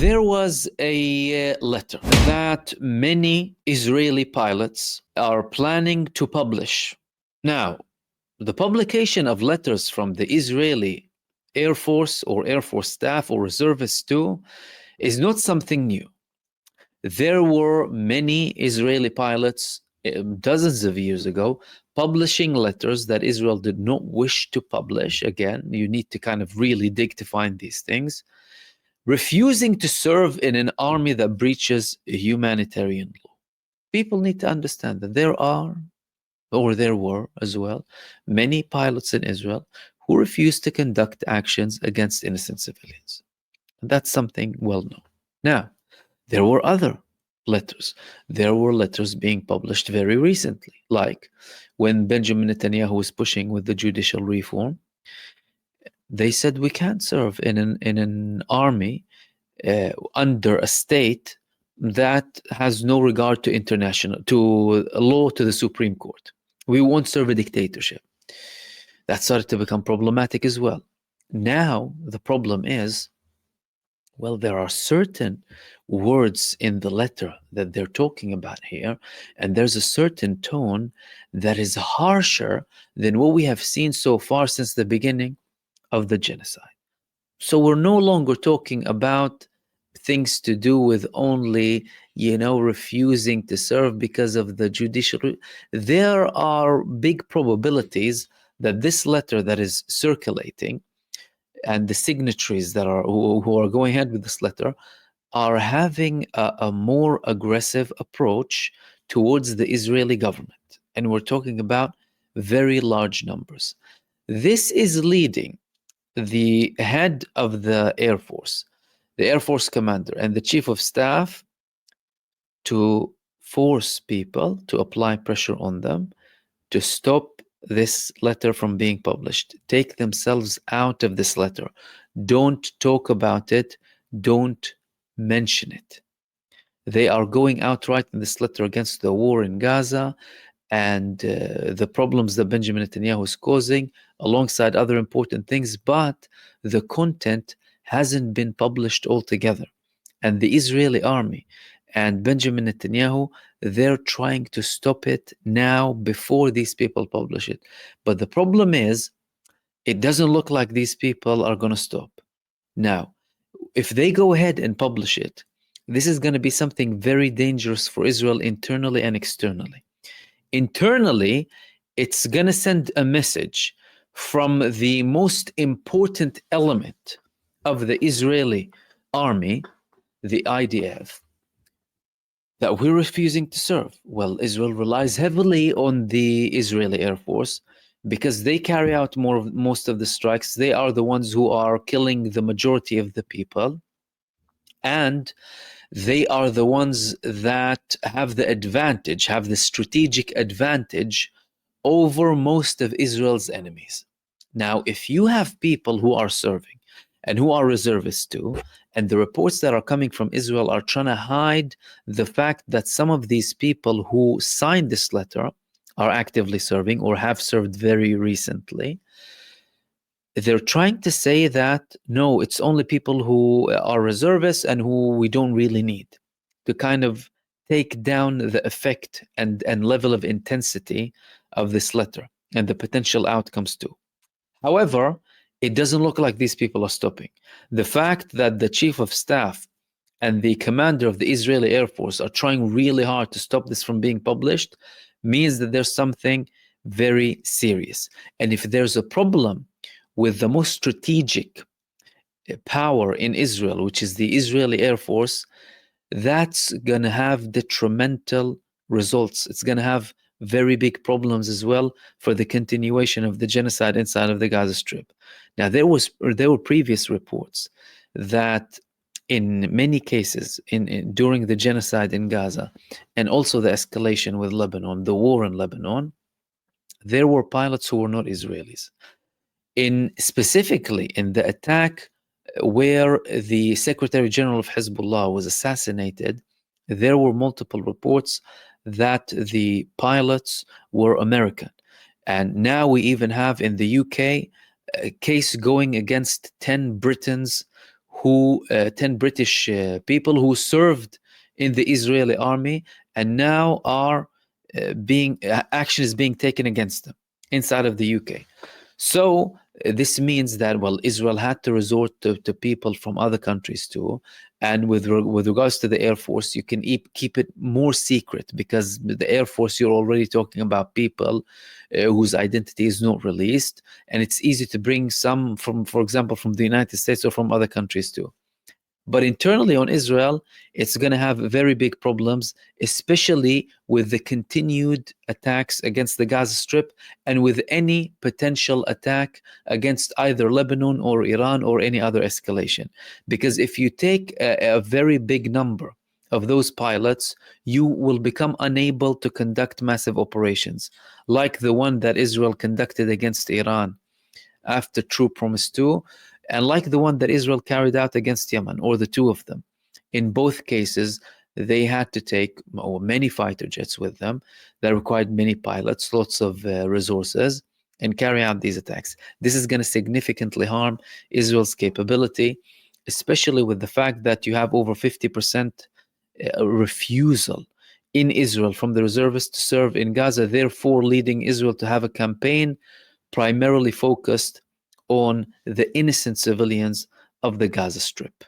There was a letter that many Israeli pilots are planning to publish. Now, the publication of letters from the Israeli Air Force or Air Force staff or reservists too is not something new. There were many Israeli pilots dozens of years ago publishing letters that Israel did not wish to publish. Again, you need to kind of really dig to find these things. Refusing to serve in an army that breaches humanitarian law. People need to understand that there are, or there were as well, many pilots in Israel who refused to conduct actions against innocent civilians. And that's something well known. Now, there were other letters. There were letters being published very recently, like when Benjamin Netanyahu was pushing with the judicial reform. They said we can't serve in an army under a state that has no regard to international, to law, to the Supreme Court. We won't serve a dictatorship. That started to become problematic as well. Now the problem is, well, there are certain words in the letter that they're talking about here, and there's a certain tone that is harsher than what we have seen so far since the beginning of the genocide. So we're no longer talking about things to do with only, refusing to serve because of the judicial. There are big probabilities that this letter that is circulating and the signatories that are who are going ahead with this letter are having a more aggressive approach towards the Israeli government. And we're talking about very large numbers. This is leading the head of the Air Force, the Air Force commander, and the chief of staff to force people to apply pressure on them to stop this letter from being published. Take themselves out of this letter. Don't talk about it. Don't mention it. They are going outright in this letter against the war in Gaza and the problems that Benjamin Netanyahu is causing, alongside other important things, but the content hasn't been published altogether. And the Israeli army and Benjamin Netanyahu, they're trying to stop it now before these people publish it. But the problem is, it doesn't look like these people are going to stop. Now, if they go ahead and publish it, this is going to be something very dangerous for Israel internally and externally. Internally, it's going to send a message from the most important element of the Israeli army, the IDF, that we're refusing to serve. Well, Israel relies heavily on the Israeli Air Force because they carry out most of the strikes. They are the ones who are killing the majority of the people. And they are the ones that have the advantage, have the strategic advantage over most of Israel's enemies. Now, if you have people who are serving and who are reservists too, and the reports that are coming from Israel are trying to hide the fact that some of these people who signed this letter are actively serving or have served very recently, they're trying to say that, no, it's only people who are reservists and who we don't really need, to kind of take down the effect and level of intensity of this letter and the potential outcomes too. However, it doesn't look like these people are stopping. The fact that the chief of staff and the commander of the Israeli Air Force are trying really hard to stop this from being published means that there's something very serious. And if there's a problem with the most strategic power in Israel, which is the Israeli Air Force, that's going to have detrimental results. It's going to have very big problems as well for the continuation of the genocide inside of the Gaza Strip. Now, there were previous reports that in many cases during the genocide in Gaza and also the escalation with Lebanon, the war in Lebanon, there were pilots who were not Israelis. Specifically in the attack where the Secretary General of Hezbollah was assassinated, there were multiple reports that the pilots were American. And now we even have in the UK a case going against 10 Britons 10 British people who served in the Israeli army, and now are action is being taken against them inside of the UK. So this means that, well, Israel had to resort to people from other countries too. And with regards to the Air Force, you can keep it more secret, because the Air Force, you're already talking about people whose identity is not released, and it's easy to bring some from, for example, from the United States or from other countries too. But internally on Israel, it's going to have very big problems, especially with the continued attacks against the Gaza Strip, and with any potential attack against either Lebanon or Iran or any other escalation. Because if you take a very big number of those pilots, you will become unable to conduct massive operations like the one that Israel conducted against Iran after True Promise 2, and like the one that Israel carried out against Yemen, or the two of them. In both cases, they had to take many fighter jets with them that required many pilots, lots of resources, and carry out these attacks. This is going to significantly harm Israel's capability, especially with the fact that you have over 50% refusal in Israel from the reservists to serve in Gaza, therefore leading Israel to have a campaign primarily focused on the innocent civilians of the Gaza Strip.